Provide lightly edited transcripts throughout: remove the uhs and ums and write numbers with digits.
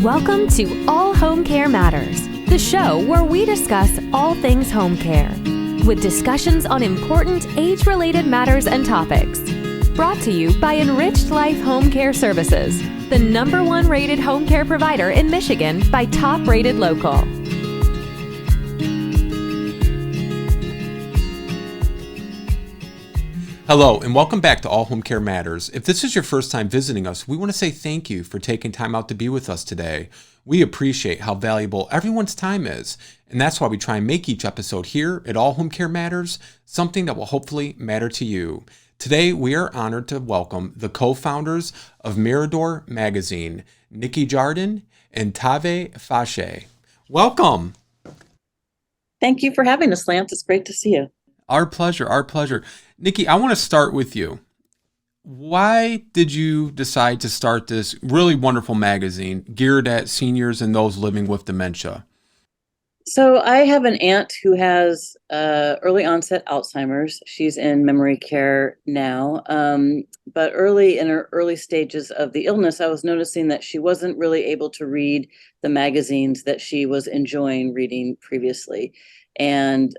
Welcome to All Home Care Matters, the show where we discuss all things home care, with discussions on important age-related matters and topics. Brought to you by Enriched Life Home Care Services, the #1 rated home care provider in Michigan by Top Rated Local. Hello, and welcome back to All Home Care Matters. If this is your first time visiting us, we want to say thank you for taking time out to be with us today. We appreciate how valuable everyone's time is, and that's why we try and make each episode here at All Home Care Matters something that will hopefully matter to you. Today, we are honored to welcome the co-founders of Mirador Magazine, Nikki Jardin and Tavé Fascé. Welcome. Thank you for having us, Lance. It's great to see you. Our pleasure, our pleasure. Nikki, I want to start with you. Why did you decide to start this really wonderful magazine geared at seniors and those living with dementia? So I have an aunt who has early onset Alzheimer's. She's in memory care now. But early in her early stages of the illness, I was noticing that she wasn't really able to read the magazines that she was enjoying reading previously. And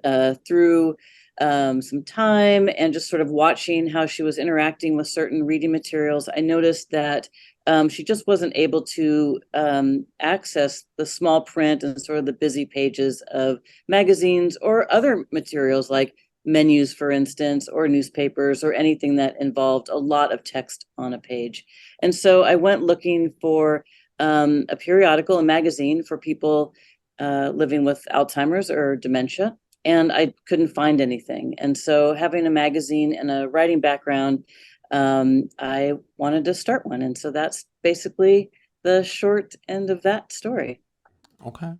through some time and just sort of watching how she was interacting with certain reading materials, I noticed that she just wasn't able to access the small print and sort of the busy pages of magazines or other materials like menus, for instance, or newspapers or anything that involved a lot of text on a page. And so I went looking for a periodical, a magazine for people living with Alzheimer's or dementia. And I couldn't find anything. And so having a magazine and a writing background, I wanted to start one. And so that's basically the short end of that story. Okay.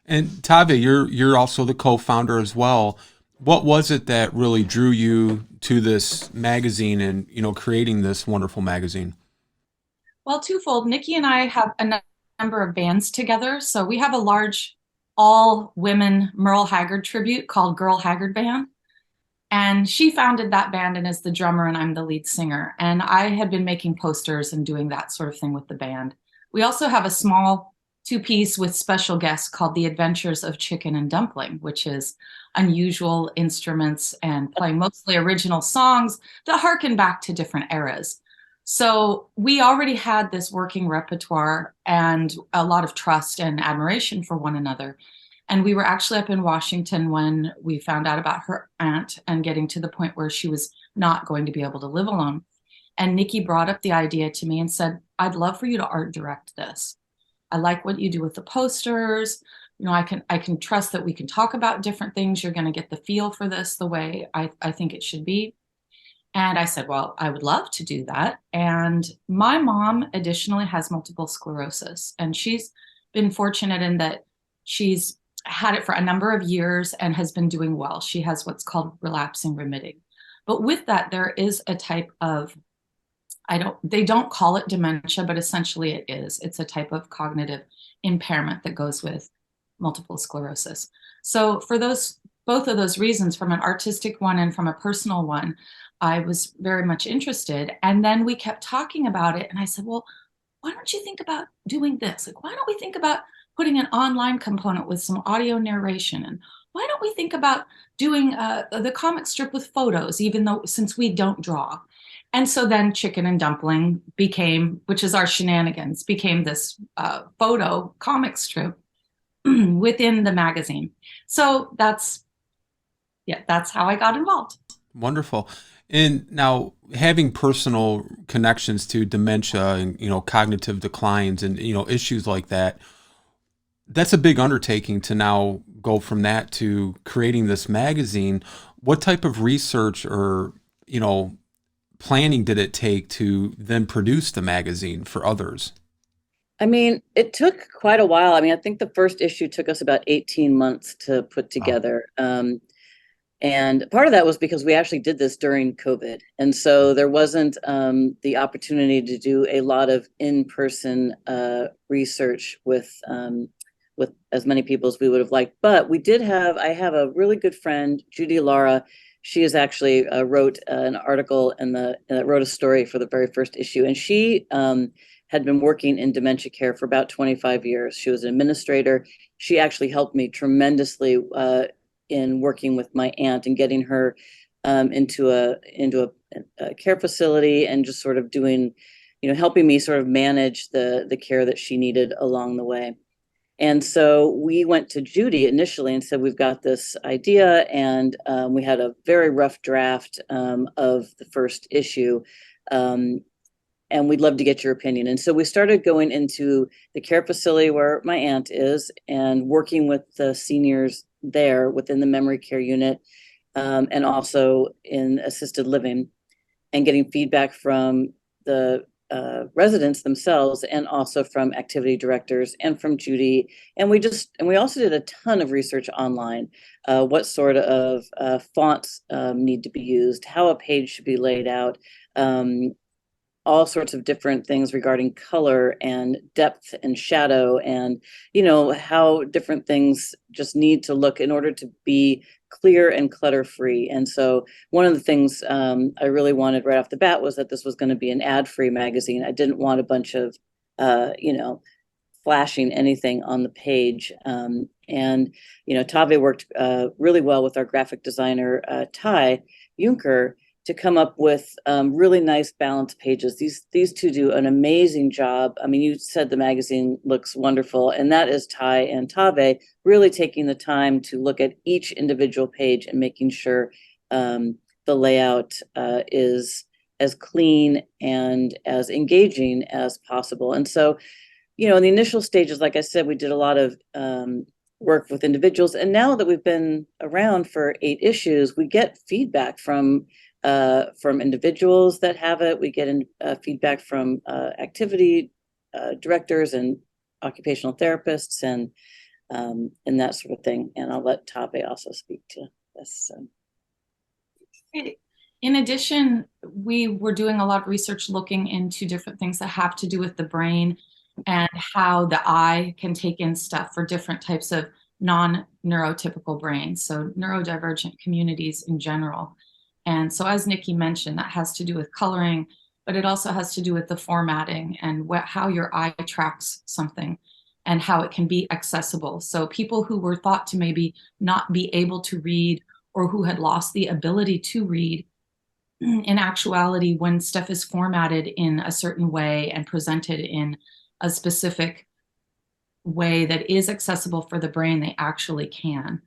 And Tavé, you're also the co-founder as well. What was it that really drew you to this magazine and, creating this wonderful magazine? Well, twofold. Nikki and I have a number of bands together. So we have a large all-women Merle Haggard tribute called Girl Haggard Band. And she founded that band and is the drummer, and I'm the lead singer. And I had been making posters and doing that sort of thing with the band. We also have a small two-piece with special guests called The Adventures of Chicken and Dumpling, which is unusual instruments and playing mostly original songs that harken back to different eras. So we already had this working repertoire and a lot of trust and admiration for one another. And we were actually up in Washington when we found out about her aunt and getting to the point where she was not going to be able to live alone. And Nikki brought up the idea to me and said, I'd love for you to art direct this. I like what you do with the posters. I can trust that we can talk about different things. You're going to get the feel for this the way I think it should be. And I said, well, I would love to do that. And my mom additionally has multiple sclerosis, and she's been fortunate in that she's had it for a number of years and has been doing well. She has what's called relapsing remitting. But with that, there is a type of, they don't call it dementia, but essentially it is. It's a type of cognitive impairment that goes with multiple sclerosis. So for both of those reasons, from an artistic one and from a personal one, I was very much interested. And then we kept talking about it. And I said, well, why don't you think about doing this? Like, why don't we think about putting an online component with some audio narration? And why don't we think about doing the comic strip with photos, since we don't draw? And so then Chicken and Dumpling became, which is our shenanigans, became this photo comic strip within the magazine. So that's how I got involved. Wonderful. And now, having personal connections to dementia and, cognitive declines and, issues like that, that's a big undertaking to now go from that to creating this magazine. What type of research or, planning did it take to then produce the magazine for others? I mean, it took quite a while. I mean, I think the first issue took us about 18 months to put together. Wow. And part of that was because we actually did this during COVID. And so there wasn't the opportunity to do a lot of in-person research with as many people as we would have liked. But I have a really good friend, Judy Lara. She is actually wrote an article and wrote a story for the very first issue. And she had been working in dementia care for about 25 years. She was an administrator. She actually helped me tremendously in working with my aunt and getting her into a care facility, and just sort of doing, helping me sort of manage the care that she needed along the way. And so we went to Judy initially and said, we've got this idea, and we had a very rough draft of the first issue, and we'd love to get your opinion. And so we started going into the care facility where my aunt is and working with the seniors there within the memory care unit, and also in assisted living, and getting feedback from the residents themselves, and also from activity directors and from Judy. And we also did a ton of research online. What sort of fonts need to be used, how a page should be laid out, all sorts of different things regarding color and depth and shadow, and how different things just need to look in order to be clear and clutter free. And so one of the things I really wanted right off the bat was that this was going to be an ad-free magazine. I didn't want a bunch of flashing anything on the page. And Tavé worked really well with our graphic designer Ty Juncker to come up with really nice balanced pages. These two do an amazing job. I mean, you said the magazine looks wonderful, and that is Ty and Tavé really taking the time to look at each individual page and making sure the layout is as clean and as engaging as possible. And so, in the initial stages, like I said, we did a lot of work with individuals. And now that we've been around for 8 issues, we get feedback from individuals that have it. We get feedback from activity directors and occupational therapists, and that sort of thing. And I'll let Tavé also speak to this. In addition, we were doing a lot of research looking into different things that have to do with the brain and how the eye can take in stuff for different types of non-neurotypical brains, so neurodivergent communities in general. And so, as Nikki mentioned, that has to do with coloring, but it also has to do with the formatting and how your eye tracks something and how it can be accessible. So people who were thought to maybe not be able to read, or who had lost the ability to read, in actuality, when stuff is formatted in a certain way and presented in a specific way that is accessible for the brain, they actually can.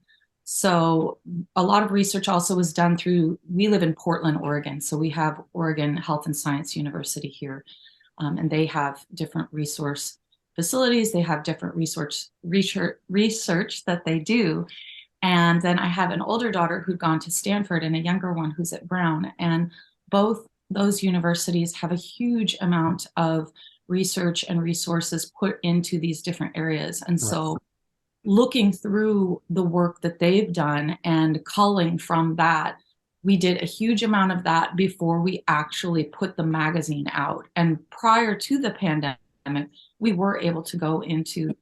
So a lot of research also was done we live in Portland, Oregon. So we have Oregon Health and Science University here, and they have different resource facilities. They have different research that they do. And then I have an older daughter who'd gone to Stanford and a younger one who's at Brown. And both those universities have a huge amount of research and resources put into these different areas. And so looking through the work that they've done and culling from that, we did a huge amount of that before we actually put the magazine out. And prior to the pandemic, we were able to go into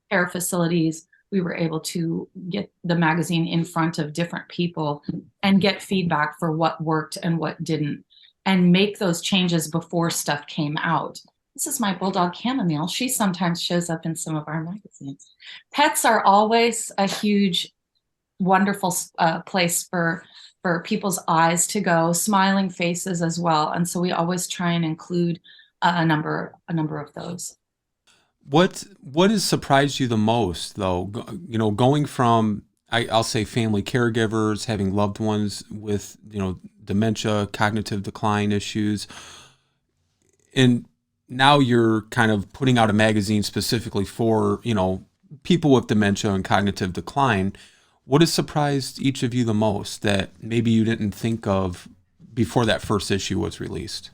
care facilities. We were able to get the magazine in front of different people and get feedback for what worked and what didn't, and make those changes before stuff came out. This is my bulldog chamomile. She sometimes shows up in some of our magazines. Pets are always a huge, wonderful place for people's eyes to go, smiling faces as well. And so we always try and include a number of those. What has surprised you the most, though? Going from, I'll say, family caregivers, having loved ones with, dementia, cognitive decline issues, and now you're kind of putting out a magazine specifically for, people with dementia and cognitive decline. What has surprised each of you the most that maybe you didn't think of before that first issue was released?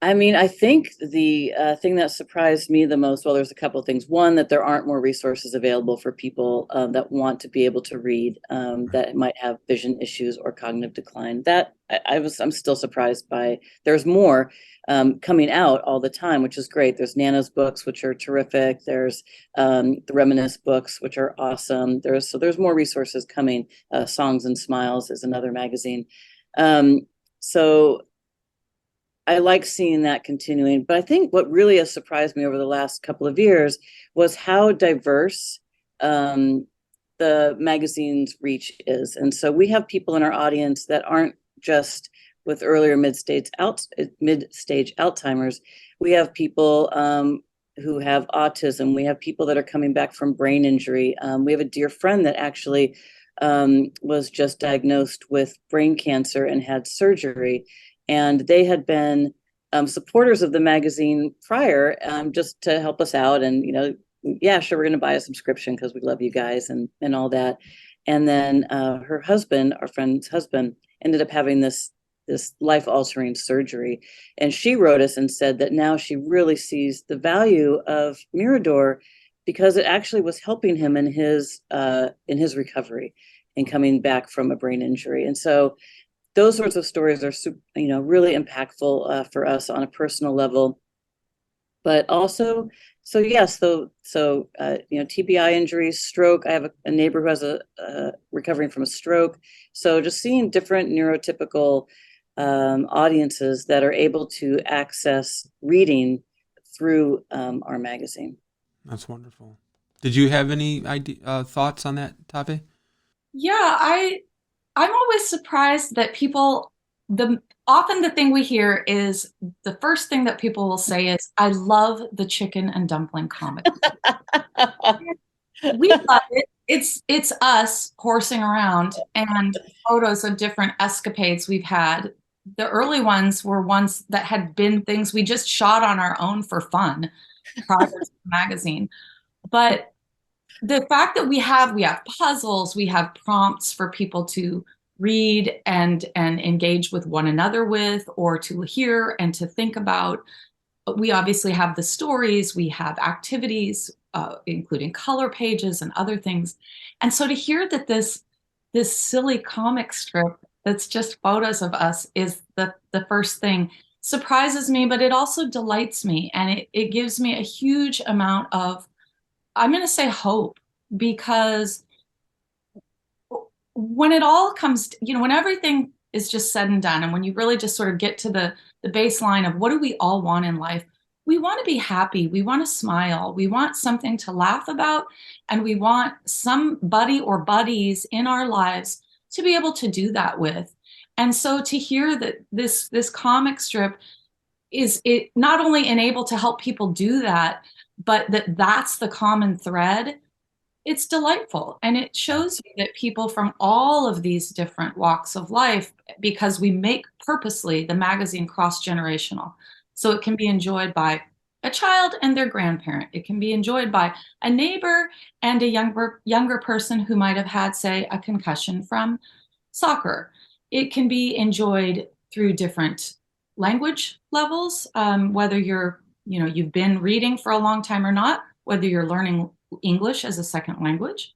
I mean, I think the thing that surprised me the most, well, there's a couple of things. One, that there aren't more resources available for people that want to be able to read, that might have vision issues or cognitive decline. That I'm still surprised by. There's more coming out all the time, which is great. There's Nana's books, which are terrific. There's the Reminisce books, which are awesome. There's more resources coming. Songs and Smiles is another magazine. So like seeing that continuing. But I think what really has surprised me over the last couple of years was how diverse the magazine's reach is. And so we have people in our audience that aren't just with earlier mid-stage Alzheimer's. We have people who have autism. We have people that are coming back from brain injury. We have a dear friend that actually was just diagnosed with brain cancer and had surgery. And they had been supporters of the magazine prior, just to help us out. And, yeah, sure, we're going to buy a subscription because we love you guys and all that. And then her husband, our friend's husband, ended up having this life-altering surgery. And she wrote us and said that now she really sees the value of Mirador because it actually was helping him in his recovery and coming back from a brain injury. And so those sorts of stories are, really impactful for us on a personal level. But also, TBI injuries, stroke. I have a neighbor who has recovering from a stroke. So just seeing different neurotypical audiences that are able to access reading through our magazine. That's wonderful. Did you have any thoughts on that, Tavé? Yeah, I'm always surprised that often the thing we hear is the first thing that people will say is, I love the Chicken and Dumpling comic. We love it. It's us horsing around and photos of different escapades we've had. The early ones were ones that had been things we just shot on our own for fun prior to the magazine. But the fact that we have puzzles, we have prompts for people to read and engage with one another with, or to hear and to think about. We obviously have the stories, we have activities, including color pages and other things. And so to hear that this silly comic strip that's just photos of us is the first thing surprises me, but it also delights me. And it gives me a huge amount of, I'm going to say, hope, because when it all comes, when everything is just said and done, and when you really just sort of get to the baseline of what do we all want in life, we want to be happy, we want to smile, we want something to laugh about, and we want somebody or buddies in our lives to be able to do that with. And so to hear that this comic strip is it not only enabled to help people do that, but that's the common thread, it's delightful. And it shows you that people from all of these different walks of life, because we make purposely the magazine cross-generational. So it can be enjoyed by a child and their grandparent. It can be enjoyed by a neighbor and a younger person who might have had, say, a concussion from soccer. It can be enjoyed through different language levels, whether you've been reading for a long time or not, whether you're learning English as a second language,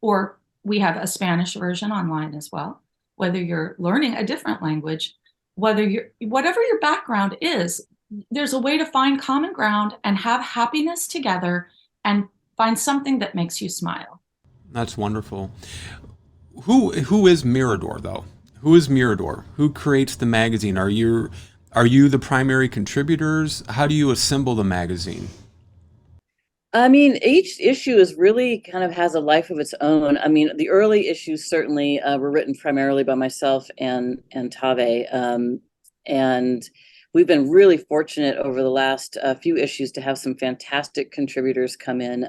or we have a Spanish version online as well, whether you're learning a different language, whatever your background is, there's a way to find common ground and have happiness together and find something that makes you smile. That's wonderful. Who is Mirador, though? Who is Mirador? Who creates the magazine? Are you the primary contributors? How do you assemble the magazine? I mean, each issue is really kind of has a life of its own. I mean, the early issues certainly were written primarily by myself and Tavé, and we've been really fortunate over the last few issues to have some fantastic contributors come in.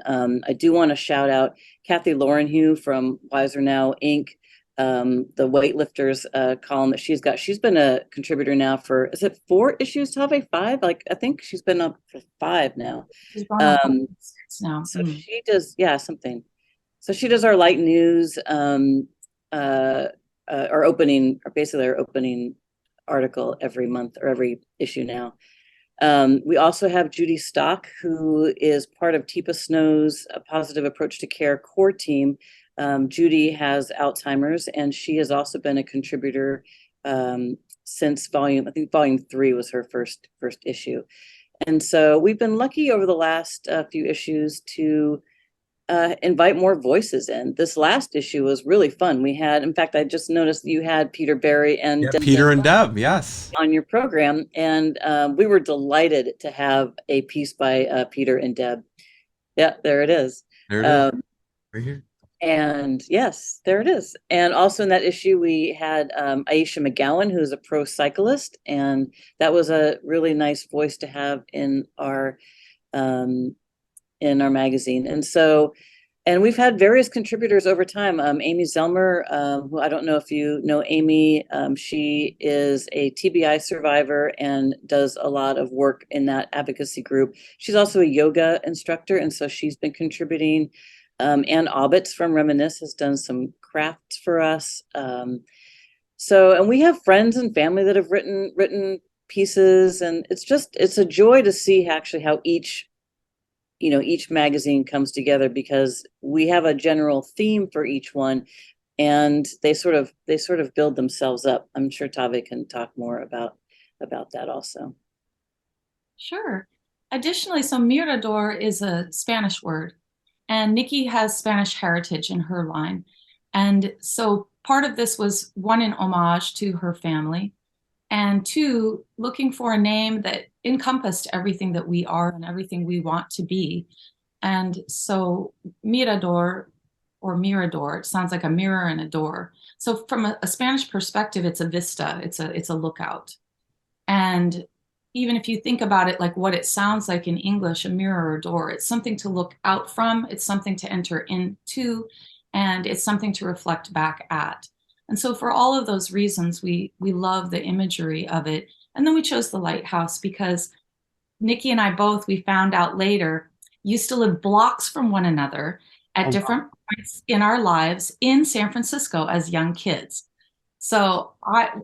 I do want to shout out Kathy Laurenhue from Wiser Now Inc., the weightlifters column that she's got. She's been a contributor now for, is it 4 issues, Tavé? 5? Like, I think she's been up for 5 now. She's gone up for 6 now. So she does, something. So she does our light news, our opening article every month or every issue now. We also have Judy Stock, who is part of Teepa Snow's Positive Approach to Care core team. Judy has Alzheimer's, and she has also been a contributor since volume 3 was her first issue. And so we've been lucky over the last few issues to invite more voices in. This last issue was really fun. We had, in fact, I just noticed you had Peter Berry and Peter and Deb, yes, on your program, and we were delighted to have a piece by Peter and Deb. Yeah, there it is. There it is. Right here. And yes, there it is. And also in that issue, we had Aisha McGowan, who's a pro cyclist, and that was a really nice voice to have in our magazine. And so, and we've had various contributors over time. Amy Zelmer, who I don't know if you know Amy, she is a TBI survivor and does a lot of work in that advocacy group. She's also a yoga instructor, and so she's been contributing. Ann Obbitz from Reminisce has done some crafts for us. So, and we have friends and family that have written pieces, and it's a joy to see actually how each magazine comes together, because we have a general theme for each one, and they sort of build themselves up. I'm sure Tavé can talk more about that also. Sure. Additionally, so Mirador is a Spanish word, and Nikki has Spanish heritage in her line. And so part of this was, one, in homage to her family, and two, looking for a name that encompassed everything that we are and everything we want to be. And so Mirador, or Mirador, it sounds like a mirror and a door. So from a Spanish perspective, it's a vista, it's a lookout. And even if you think about it, like what it sounds like in English, a mirror or door, it's something to look out from, it's something to enter into, and it's something to reflect back at. And so for all of those reasons, we love the imagery of it. And then we chose the lighthouse because Nikki and I both, we found out later, used to live blocks from one another at different points in our lives in San Francisco as young kids. So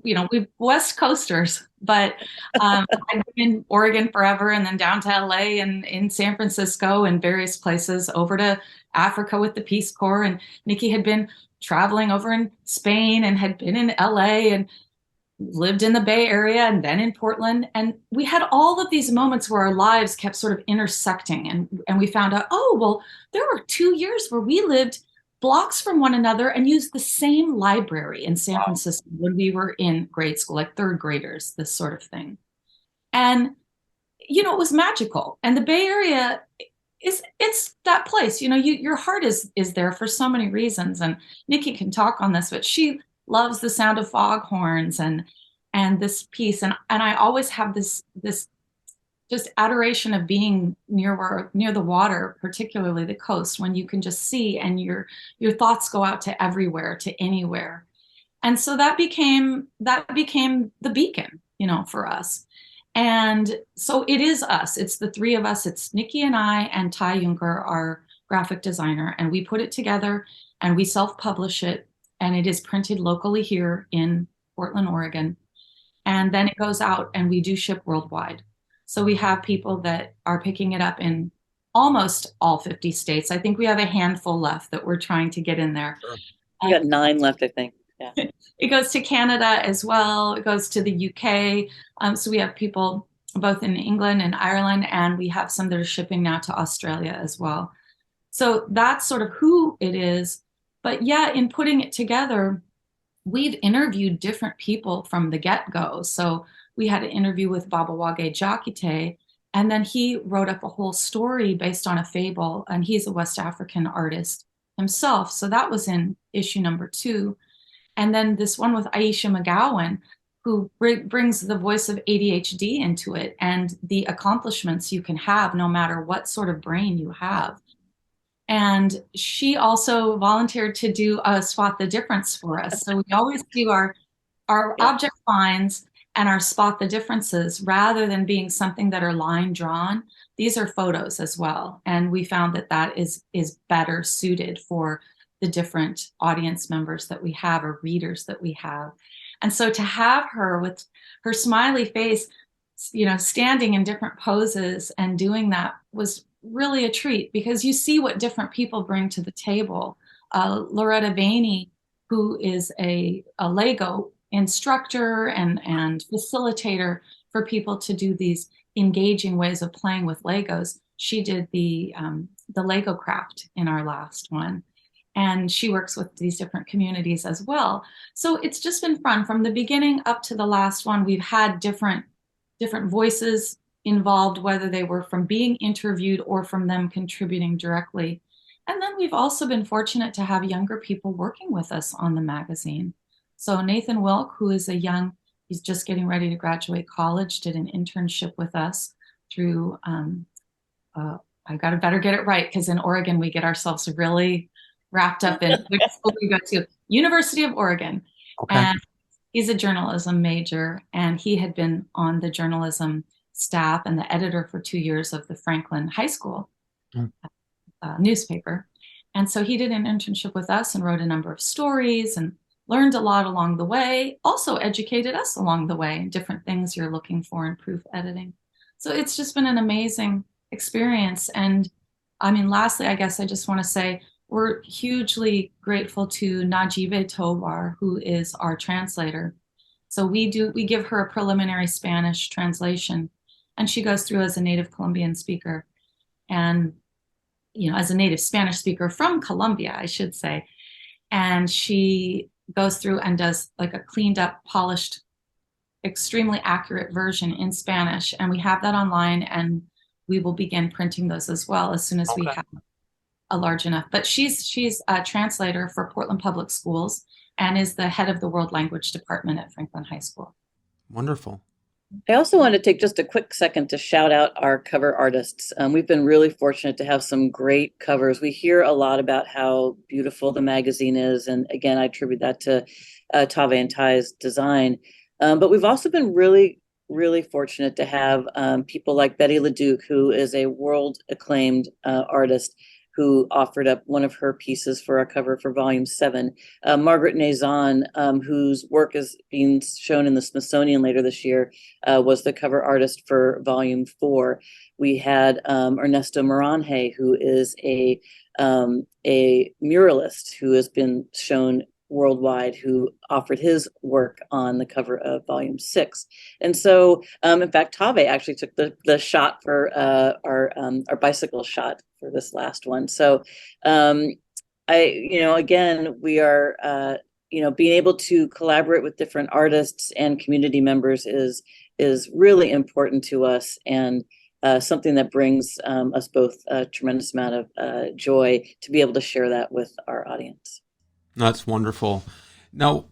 we're West Coasters, but I've been in Oregon forever, and then down to LA and in San Francisco and various places, over to Africa with the Peace Corps. And Nikki had been traveling over in Spain and had been in LA and lived in the Bay Area and then in Portland. And we had all of these moments where our lives kept sort of intersecting. And we found out, oh, well, there were 2 years where we lived blocks from one another and used the same library in San Francisco when we were in grade school, like third graders, this sort of thing. And, it was magical. And the Bay Area it's that place, your heart is there for so many reasons. And Nikki can talk on this, but she loves the sound of foghorns and this piece. And I always have this just adoration of being near the water, particularly the coast, when you can just see and your thoughts go out to everywhere, to anywhere. And so that became the beacon, for us. And so it is us. It's the three of us. It's Nikki and I and Ty Juncker, our graphic designer, and we put it together and we self-publish it, and it is printed locally here in Portland, Oregon. And then it goes out and we do ship worldwide. So we have people that are picking it up in almost all 50 states. I think we have a handful left that we're trying to get in there. Sure. We got 9 left, I think. Yeah. It goes to Canada as well. It goes to the UK. So we have people both in England and Ireland, and we have some that are shipping now to Australia as well. So that's sort of who it is. But yeah, in putting it together, we've interviewed different people from the get-go. So we had an interview with Babawage Jakite, and then he wrote up a whole story based on a fable, and he's a West African artist himself. So that was in issue number 2. And then this one with Aisha McGowan, who brings the voice of ADHD into it and the accomplishments you can have no matter what sort of brain you have. And she also volunteered to do a Spot the Difference for us. So we always do our object finds and our Spot the Differences rather than being something that are line drawn. These are photos as well. And we found that is better suited for the different audience members that we have or readers that we have. And so to have her with her smiley face, standing in different poses and doing that was really a treat, because you see what different people bring to the table. Loretta Vaney, who is a Lego instructor and facilitator for people to do these engaging ways of playing with Legos. She did the the Lego craft in our last one. And she works with these different communities as well. So it's just been fun from the beginning up to the last one. We've had different voices involved, whether they were from being interviewed or from them contributing directly. And then we've also been fortunate to have younger people working with us on the magazine. So Nathan Wilk, who is he's just getting ready to graduate college, did an internship with us through, I got to better get it right, because in Oregon, we get ourselves really wrapped up in which school we go to, University of Oregon. Okay. And he's a journalism major, and he had been on the journalism staff and the editor for 2 years of the Franklin High School newspaper. And so he did an internship with us and wrote a number of stories and learned a lot along the way, also educated us along the way in different things you're looking for in proof editing. So it's just been an amazing experience. And I mean, lastly, I guess I just want to say we're hugely grateful to Najibe Tovar, who is our translator. So we give her a preliminary Spanish translation, and she goes through as a native Colombian speaker, and as a native Spanish speaker from Colombia, I should say. And she goes through and does like a cleaned up, polished, extremely accurate version in Spanish. And we have that online, and we will begin printing those as well as soon as we have a large enough. But she's a translator for Portland Public Schools and is the head of the World Language Department at Franklin High School. Wonderful. I also want to take just a quick second to shout out our cover artists. We've been really fortunate to have some great covers. We hear a lot about how beautiful the magazine is. And again, I attribute that to Tavé and Ty's design. But we've also been really, really fortunate to have people like Betty LeDuc, who is a world acclaimed artist, who offered up one of her pieces for our cover for Volume 7. Margaret Nazan, whose work is being shown in the Smithsonian later this year, was the cover artist for Volume 4. We had Ernesto Moranje, who is a muralist who has been shown worldwide, who offered his work on the cover of Volume 6. And so, in fact, Tavé actually took the shot for our bicycle shot for this last one. So, again, we are, being able to collaborate with different artists and community members is really important to us, and something that brings us both a tremendous amount of joy to be able to share that with our audience. That's wonderful. Now,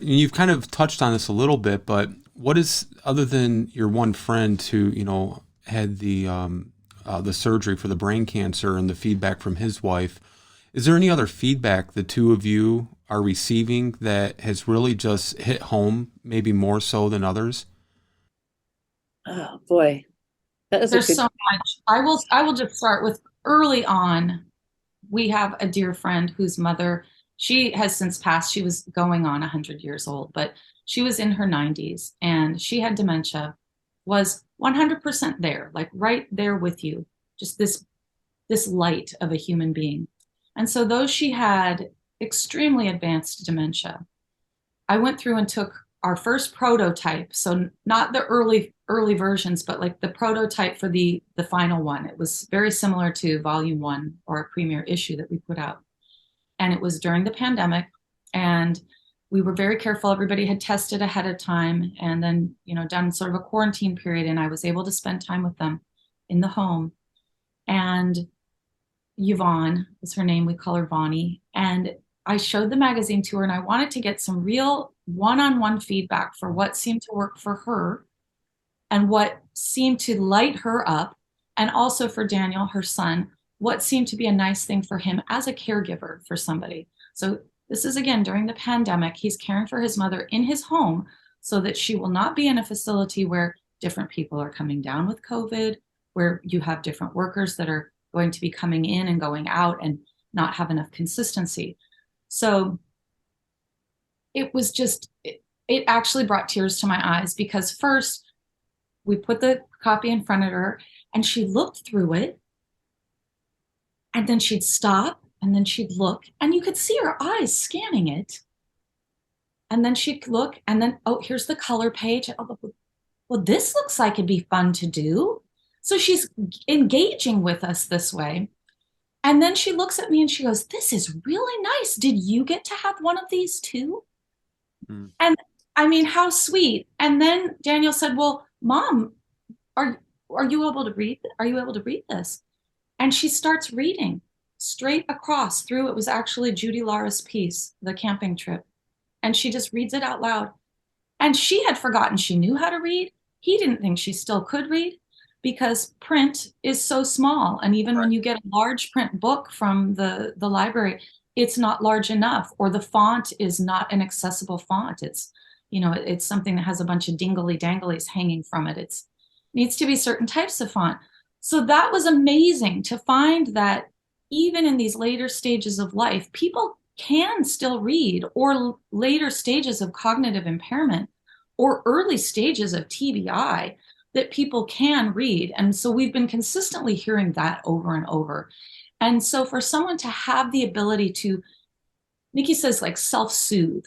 you've kind of touched on this a little bit, but what is, other than your one friend who, had the surgery for the brain cancer and the feedback from his wife, is there any other feedback the two of you are receiving that has really just hit home, maybe more so than others? Oh boy, there's so much. I will just start with early on. We have a dear friend whose mother, she has since passed. She was going on 100 years old, but she was in her 90s and she had dementia, was 100% there, like right there with you, just this light of a human being. And so though she had extremely advanced dementia, I went through and took our first prototype. So not the early versions, but like the prototype for the final one. It was very similar to Volume 1 or a premiere issue that we put out. And it was during the pandemic, and we were very careful. Everybody had tested ahead of time, and then, done sort of a quarantine period, and I was able to spend time with them in the home. And Yvonne is her name. We call her Vonnie. And I showed the magazine to her, and I wanted to get some real one-on-one feedback for what seemed to work for her and what seemed to light her up. And also for Daniel, her son, what seemed to be a nice thing for him as a caregiver for somebody. So this is, again, during the pandemic. He's caring for his mother in his home so that she will not be in a facility where different people are coming down with COVID, where you have different workers that are going to be coming in and going out and not have enough consistency. So it was just, it actually brought tears to my eyes, because first we put the copy in front of her and she looked through it, and then she'd stop, and then she'd look, and you could see her eyes scanning it. And then she'd look, and then, oh, here's the color page. Oh, well, this looks like it'd be fun to do. So she's engaging with us this way. And then she looks at me and she goes, "This is really nice. Did you get to have one of these too?" Mm. And I mean, how sweet. And then Daniel said, "Well, Mom, are are you able to read? Are you able to read this?" And she starts reading straight across through. It was actually Judy Lara's piece, The Camping Trip. And she just reads it out loud. And she had forgotten she knew how to read. He didn't think she still could read because print is so small. And even when you get a large print book from the library, it's not large enough, or the font is not an accessible font. It's, it's something that has a bunch of dingly danglies hanging from it. It's needs to be certain types of font. So that was amazing to find that even in these later stages of life, people can still read, or later stages of cognitive impairment, or early stages of TBI, that people can read. And so we've been consistently hearing that over and over. And so for someone to have the ability to, Nikki says, like self-soothe,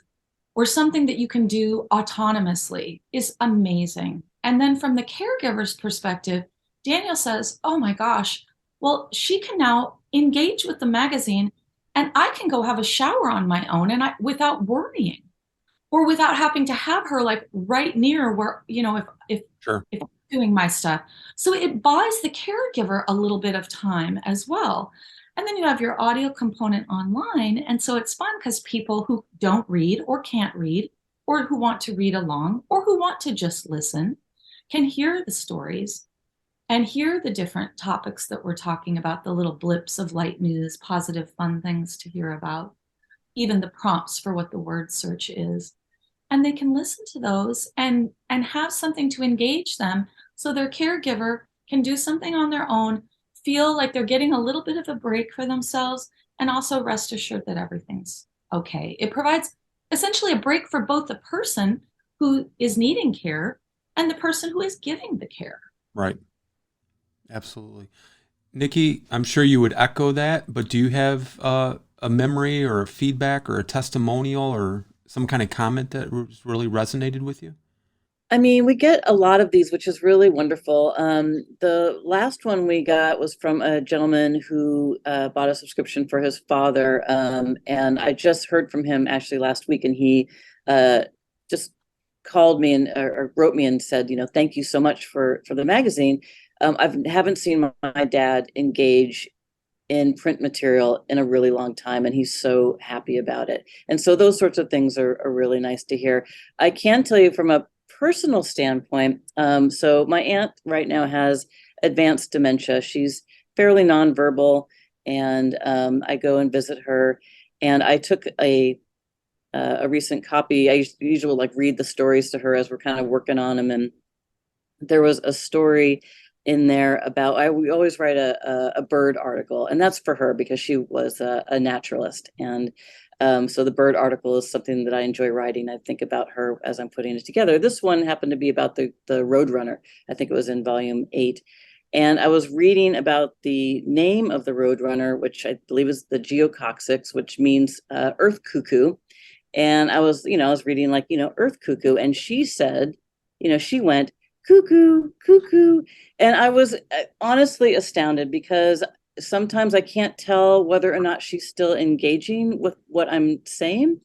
or something that you can do autonomously, is amazing. And then from the caregiver's perspective, Daniel says, "Oh my gosh, well, she can now engage with the magazine and I can go have a shower on my own and without worrying, or without having to have her like right near where, Sure. if I'm doing my stuff." So it buys the caregiver a little bit of time as well. And then you have your audio component online. And so it's fun because people who don't read or can't read, or who want to read along, or who want to just listen, can hear the stories and hear the different topics that we're talking about, the little blips of light news, positive, fun things to hear about, even the prompts for what the word search is. And they can listen to those and have something to engage them, so their caregiver can do something on their own, feel like they're getting a little bit of a break for themselves, and also rest assured that everything's okay. It provides essentially a break for both the person who is needing care and the person who is giving the care. Right. Absolutely. Nikki, I'm sure you would echo that, but do you have a memory or a feedback or a testimonial or some kind of comment that really resonated with you? I mean, we get a lot of these, which is really wonderful. The last one we got was from a gentleman who bought a subscription for his father. And I just heard from him actually last week, and he just called me and or wrote me and said, "Thank you so much for the magazine. I haven't seen my dad engage in print material in a really long time, and he's so happy about it." And so those sorts of things are really nice to hear. I can tell you from a personal standpoint, so my aunt right now has advanced dementia. She's fairly nonverbal, and I go and visit her. And I took a recent copy. I usually like read the stories to her as we're kind of working on them. And there was a story in there about, we always write a bird article, and that's for her because she was a naturalist. And so the bird article is something that I enjoy writing. I think about her as I'm putting it together. This one happened to be about the Roadrunner. I think it was in volume 8. And I was reading about the name of the Roadrunner, which I believe is the geococcyx, which means earth cuckoo. And I was reading like, earth cuckoo. And she said, she went, "Cuckoo, cuckoo." And I was honestly astounded, because sometimes I can't tell whether or not she's still engaging with what I'm saying.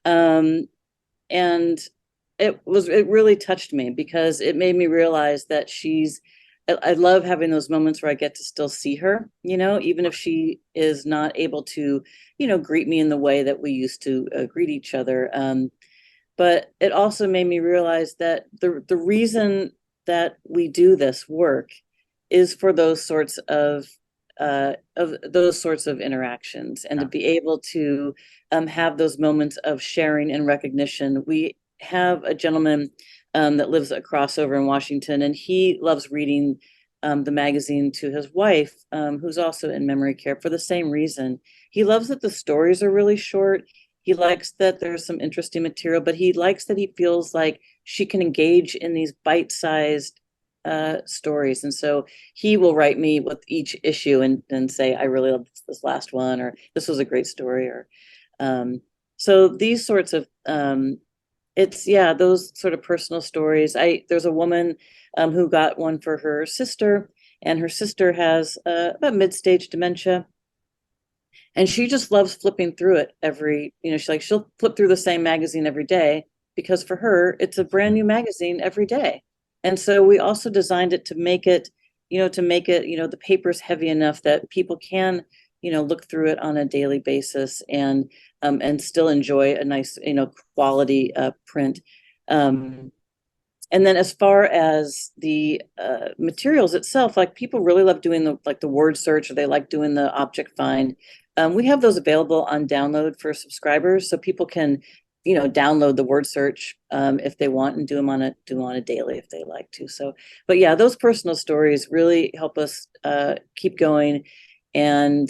And it really touched me, because it made me realize that I love having those moments where I get to still see her, even if she is not able to, greet me in the way that we used to greet each other. But it also made me realize that the reason that we do this work is for those sorts of interactions, and to be able to have those moments of sharing and recognition. We have a gentleman that lives across over in Washington, and he loves reading the magazine to his wife, who's also in memory care, for the same reason. He loves that the stories are really short. He likes that there's some interesting material, but he likes that he feels like she can engage in these bite-sized stories. And so he will write me with each issue and say, "I really love this last one," or "This was a great story," or so these sorts of those sort of personal stories. There's a woman who got one for her sister, and her sister has about mid-stage dementia. And she just loves flipping through it she'll flip through the same magazine every day, because for her, it's a brand new magazine every day. And so we also designed it to make it, the paper's heavy enough that people can, look through it on a daily basis and still enjoy a nice, quality print. And then as far as the materials itself, like people really love doing the word search, or they like doing the object find. We have those available on download for subscribers, so people can, download the word search if they want, and do them on a daily if they like to. So, but yeah, those personal stories really help us keep going, and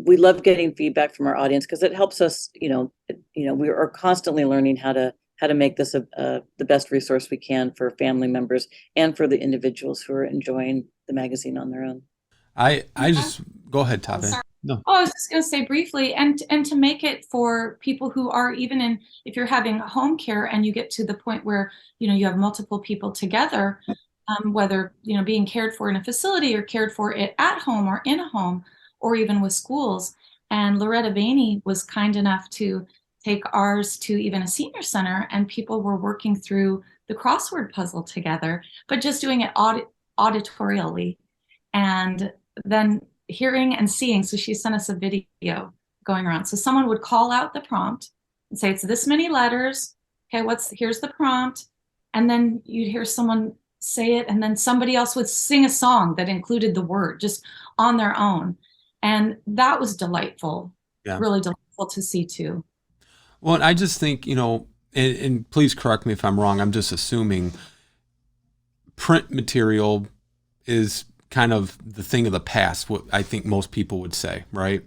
we love getting feedback from our audience, because it helps us. We are constantly learning how to make this the best resource we can for family members and for the individuals who are enjoying the magazine on their own. I just go ahead, Tavé. Sorry. No. Oh, I was just going to say briefly, and to make it for people who are even if you're having home care and you get to the point where, you have multiple people together, whether, being cared for in a facility or cared for it at home or in a home, or even with schools. And Loretta Vaney was kind enough to take ours to even a senior center, and people were working through the crossword puzzle together, but just doing it auditorially, and then hearing and seeing. So she sent us a video going around. So someone would call out the prompt and say, it's this many letters. Okay, here's the prompt. And then you'd hear someone say it, and then somebody else would sing a song that included the word just on their own. And that was delightful, really delightful to see too. Well, I just think, and please correct me if I'm wrong, I'm just assuming print material is kind of the thing of the past, what I think most people would say, right?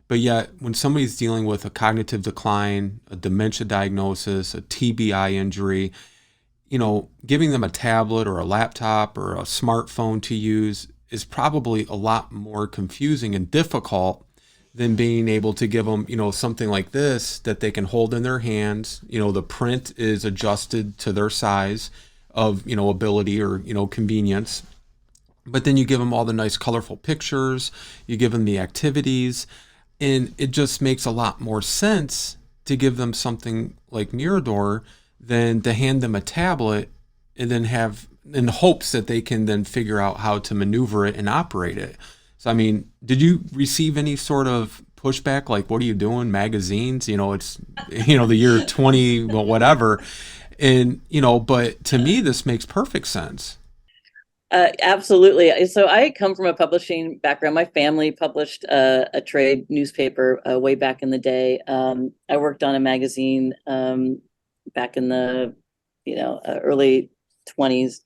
But yet, when somebody's dealing with a cognitive decline, a dementia diagnosis, a TBI injury, giving them a tablet or a laptop or a smartphone to use is probably a lot more confusing and difficult than being able to give them, something like this that they can hold in their hands. The print is adjusted to their size of, ability or, convenience. But then you give them all the nice colorful pictures, you give them the activities, and it just makes a lot more sense to give them something like Mirador than to hand them a tablet and then have in hopes that they can then figure out how to maneuver it and operate it. So, I mean, did you receive any sort of pushback? Like, what are you doing? Magazines? It's, the year 20, well, whatever. And, but to me, this makes perfect sense. Absolutely. So I come from a publishing background. My family published a trade newspaper way back in the day. I worked on a magazine back in the, early 20s,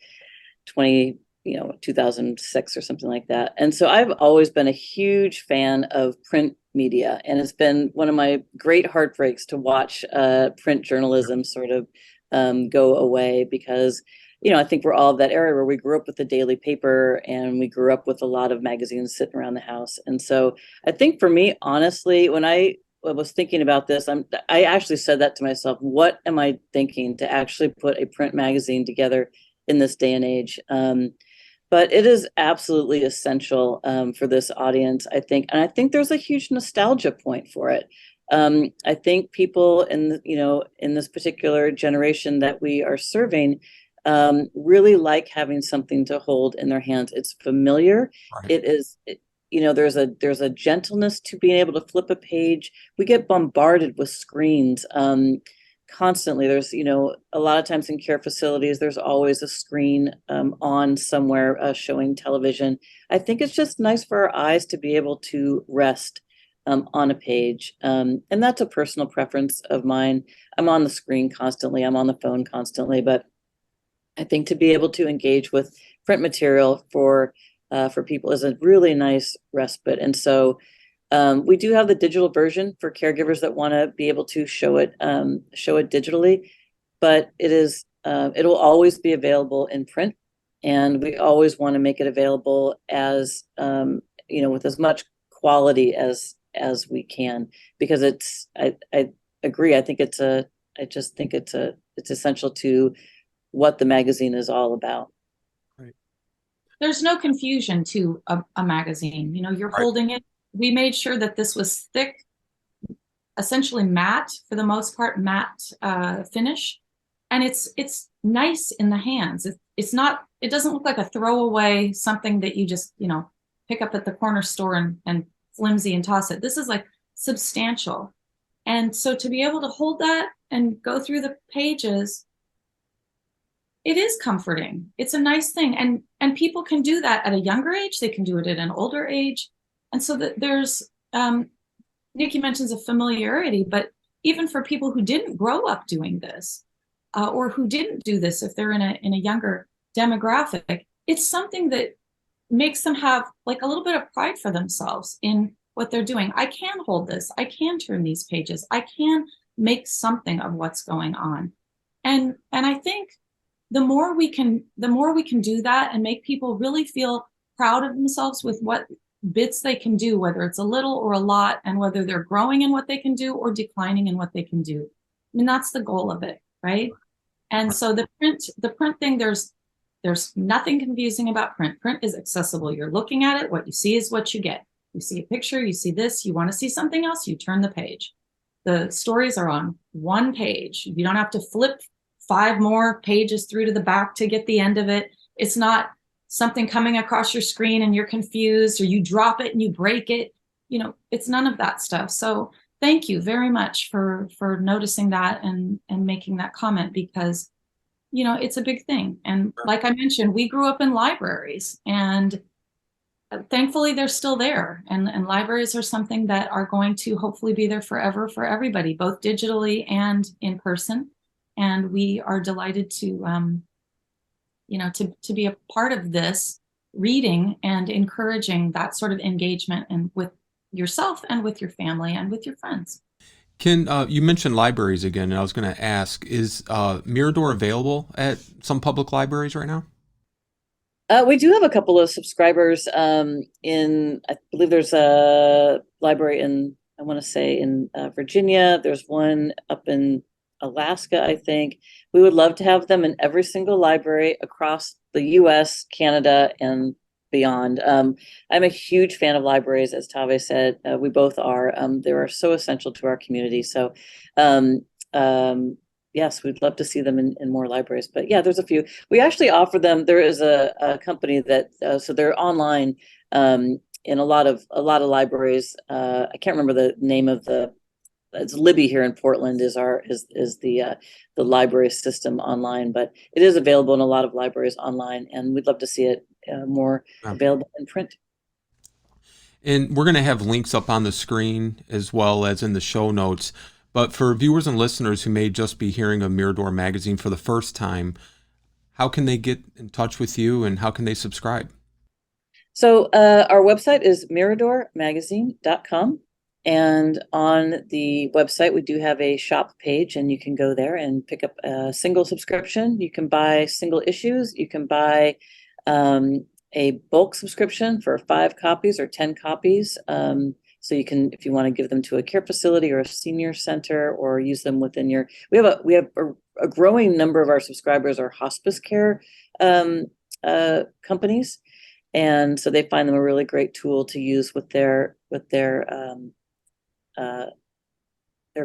2006 or something like that. And so I've always been a huge fan of print media, and it's been one of my great heartbreaks to watch print journalism sort of go away, because I think we're all of that area where we grew up with the daily paper, and we grew up with a lot of magazines sitting around the house. And so I think for me, honestly, when I was thinking about this, I actually said that to myself, what am I thinking to actually put a print magazine together in this day and age? But it is absolutely essential for this audience, I think. And I think there's a huge nostalgia point for it. I think people in this particular generation that we are serving really like having something to hold in their hands. It's familiar. Right. There's a gentleness to being able to flip a page. We get bombarded with screens constantly. There's, a lot of times in care facilities, there's always a screen on somewhere showing television. I think it's just nice for our eyes to be able to rest on a page. And that's a personal preference of mine. I'm on the screen constantly. I'm on the phone constantly, but I think to be able to engage with print material for people is a really nice respite. And so we do have the digital version for caregivers that want to be able to show it digitally, but it'll always be available in print, and we always want to make it available as with as much quality as we can, because I agree. I think it's essential to what the magazine is all about. Right. There's no confusion to a magazine. You're right. Holding it, we made sure that this was thick, essentially matte, for the most part, matte finish. And it's nice in the hands. It's not, it doesn't look like a throwaway, something that you just, pick up at the corner store and flimsy and toss it. This is like substantial. And so to be able to hold that and go through the pages, it is comforting. It's a nice thing. And people can do that at a younger age. They can do it at an older age. And so that there's, Nikki mentions a familiarity, but even for people who didn't grow up doing this, or who didn't do this, if they're in a younger demographic, it's something that makes them have like a little bit of pride for themselves in what they're doing. I can hold this. I can turn these pages. I can make something of what's going on. And I think the more we can do that and make people really feel proud of themselves with what bits they can do, whether it's a little or a lot, and whether they're growing in what they can do or declining in what they can do. I mean, that's the goal of it, right? And so the print thing, there's nothing confusing about print. Print is accessible. You're looking at it. What you see is what you get. You see a picture, you see this, you want to see something else, you turn the page. The stories are on one page. You don't have to flip 5 more pages through to the back to get the end of it. It's not something coming across your screen and you're confused, or you drop it and you break it. It's none of that stuff. So thank you very much for noticing that and making that comment, because it's a big thing. And like I mentioned, we grew up in libraries, and thankfully they're still there. And libraries are something that are going to hopefully be there forever for everybody, both digitally and in person. And we are delighted to be a part of this reading and encouraging that sort of engagement, and with yourself and with your family and with your friends. Can you mentioned libraries again, and I was going to ask, is Mirador available at some public libraries right now? We do have a couple of subscribers in, I believe there's a library in, I want to say in Virginia. There's one up in Alaska, I think. We would love to have them in every single library across the US, Canada, and beyond. I'm a huge fan of libraries, as Tavé said. We both are. They are so essential to our community. So yes, we'd love to see them in more libraries. But yeah, there's a few. We actually offer them. There is a company that so they're online in a lot of libraries. I can't remember the name of it's Libby here in Portland is the library system online, but it is available in a lot of libraries online, and we'd love to see it more available in print. And we're going to have links up on the screen as well as in the show notes. But for viewers and listeners who may just be hearing of Mirador Magazine for the first time, how can they get in touch with you, and how can they subscribe? So our website is miradormagazine.com. And on the website, we do have a shop page, and you can go there and pick up a single subscription. You can buy single issues. You can buy a bulk subscription for 5 copies or 10 copies. So you can, if you want to give them to a care facility or a senior center, or use them within your, we have a growing number of our subscribers are hospice care companies. And so they find them a really great tool to use with their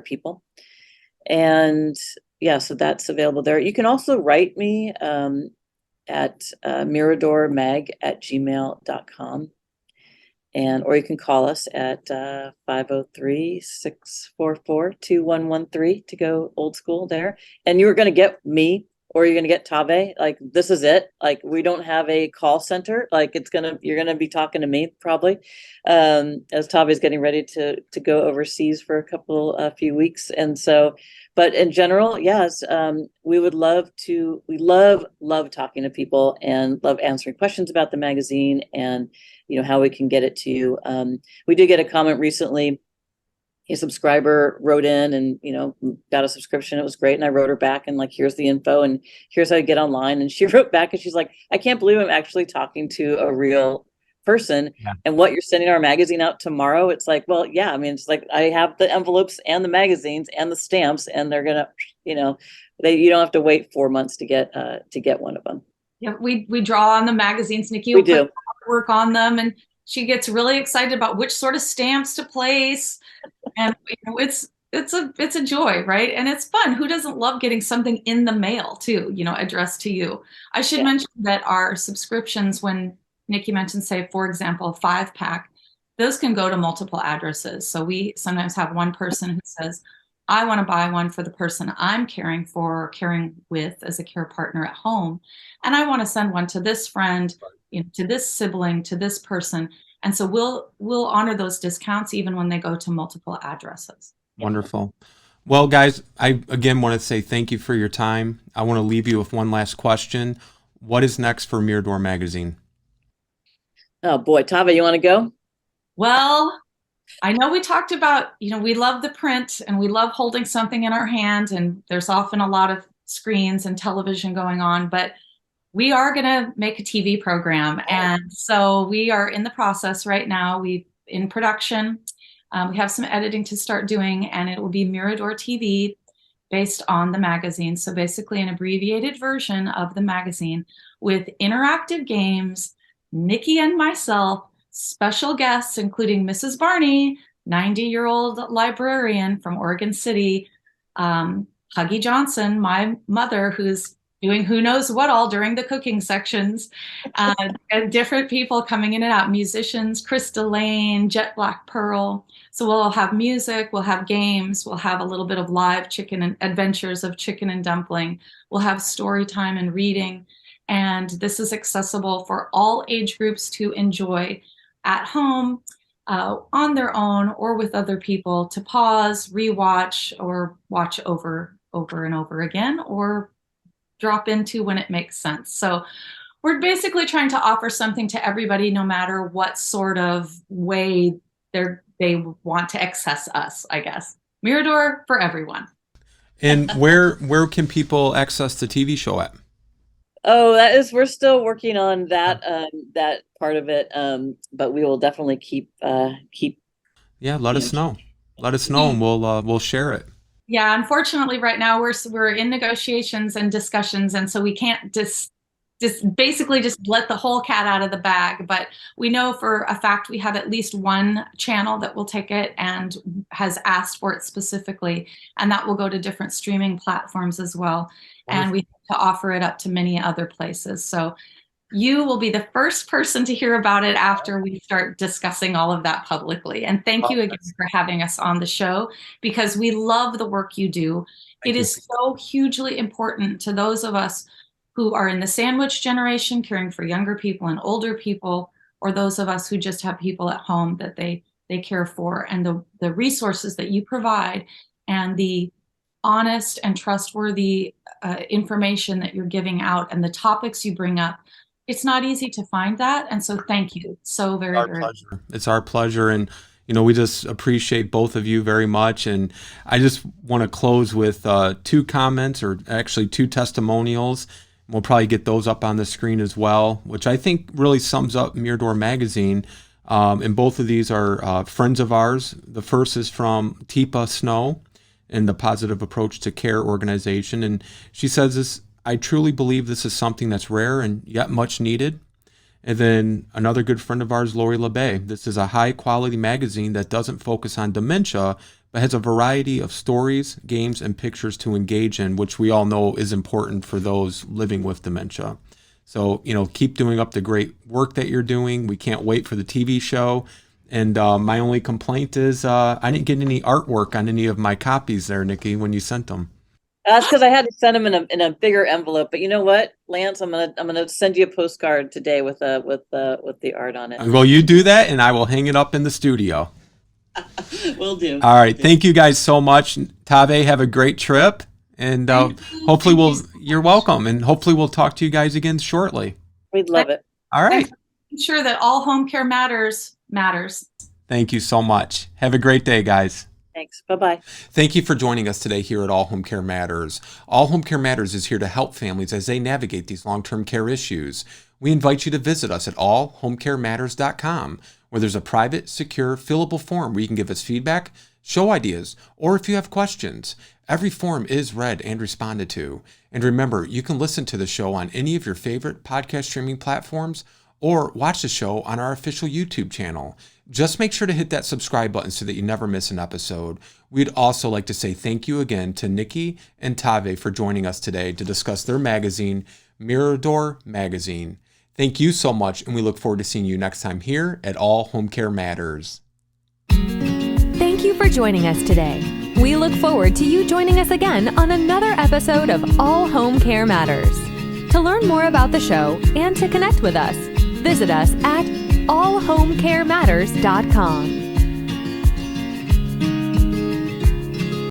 people. And yeah, so that's available there. You can also write me at miradormag@gmail.com. Or you can call us at 503-644-2113 to go old school there. And you're going to get me, or you're going to get Tavé. Like, this is it. Like, we don't have a call center. Like, you're going to be talking to me probably, as Tavé's getting ready to go overseas for a few weeks. And so, but in general, yes, we love talking to people and love answering questions about the magazine and, how we can get it to you. We did get a comment recently. A subscriber wrote in and, got a subscription. It was great. And I wrote her back and here's the info and here's how you get online. And she wrote back and she's like, I can't believe I'm actually talking to a real person. Yeah. And what, you're sending our magazine out tomorrow? It's like, well, yeah, I mean, it's like, I have the envelopes and the magazines and the stamps, and they're going to, you don't have to wait 4 months to get one of them. Yeah. We draw on the magazines, Nikki. We do. Work on them, and She gets really excited about which sort of stamps to place. And it's a joy, right? And it's fun. Who doesn't love getting something in the mail too, addressed to you? I should mention that our subscriptions, when Nikki mentioned, say, for example, a 5-pack, those can go to multiple addresses. So we sometimes have one person who says, I want to buy one for the person I'm caring for or caring with as a care partner at home. And I want to send one to this friend, to this sibling, to this person. And so we'll honor those discounts even when they go to multiple addresses. Wonderful. Well, guys, I again want to say thank you for your time. I want to leave you with one last question. What is next for Mirador Magazine? Oh boy, Tavé, you want to go? Well, I know we talked about, we love the print and we love holding something in our hand, and there's often a lot of screens and television going on, but we are going to make a TV program. And so we are in the process right now. We in production. We have some editing to start doing, and it will be Mirador TV based on the magazine. So basically an abbreviated version of the magazine with interactive games, Nikki and myself, special guests, including Mrs. Barney, 90-year-old librarian from Oregon City, Huggy Johnson, my mother, who's doing who knows what all during the cooking sections, and different people coming in and out, musicians, Krista Lane, Jet Black Pearl. So we'll have music, we'll have games, we'll have a little bit of live chicken and adventures of Chicken and Dumpling. We'll have story time and reading. And this is accessible for all age groups to enjoy at home, on their own, or with other people to pause, rewatch, or watch over and over again, or drop into when it makes sense. So we're basically trying to offer something to everybody, no matter what sort of way they want to access us, I guess. Mirador for everyone. And where can people access the TV show at? Oh, we're still working on that that part of it, but we will definitely keep. Yeah, let us know. Let us know, and we'll share it. Yeah, unfortunately, right now we're in negotiations and discussions, and so we can't just basically let the whole cat out of the bag. But we know for a fact we have at least one channel that will take it and has asked for it specifically, and that will go to different streaming platforms as well. Wonderful. And we have to offer it up to many other places. So you will be the first person to hear about it after we start discussing all of that publicly. And thank you again for having us on the show, because we love the work you do. It is so hugely important to those of us who are in the sandwich generation, caring for younger people and older people, or those of us who just have people at home that they care for. And the resources that you provide and the honest and trustworthy information that you're giving out and the topics you bring up, it's not easy to find that. And so thank you so very, very much. It's our pleasure. And, we just appreciate both of you very much. And I just want to close with 2 comments, or actually 2 testimonials. We'll probably get those up on the screen as well, which I think really sums up Mirador Magazine. And both of these are friends of ours. The first is from Teepa Snow and the Positive Approach to Care organization. And she says this: I truly believe this is something that's rare and yet much needed. And then another good friend of ours, Lori LeBay. This is a high-quality magazine that doesn't focus on dementia, but has a variety of stories, games, and pictures to engage in, which we all know is important for those living with dementia. So, keep doing up the great work that you're doing. We can't wait for the TV show. And my only complaint is I didn't get any artwork on any of my copies there, Nikki, when you sent them. That's because I had to send them in a bigger envelope. But you know what, Lance, I'm gonna send you a postcard today with the art on it. Well, you do that, and I will hang it up in the studio. Will do. All right, thank you guys so much. Tavé, have a great trip, and hopefully you're welcome, and hopefully we'll talk to you guys again shortly. We'd love it. All right. I'm sure that all home care matters. Thank you so much. Have a great day, guys. Thanks. Bye-bye. Thank you for joining us today here at All Home Care Matters. All Home Care Matters is here to help families as they navigate these long-term care issues. We invite you to visit us at allhomecarematters.com, where there's a private, secure, fillable form where you can give us feedback, show ideas, or if you have questions. Every form is read and responded to. And remember, you can listen to the show on any of your favorite podcast streaming platforms or watch the show on our official YouTube channel. Just make sure to hit that subscribe button so that you never miss an episode. We'd also like to say thank you again to Nikki and Tavé for joining us today to discuss their magazine, Mirador Magazine. Thank you so much, and we look forward to seeing you next time here at All Home Care Matters. Thank you for joining us today. We look forward to you joining us again on another episode of All Home Care Matters. To learn more about the show and to connect with us, visit us at allhomecarematters.com.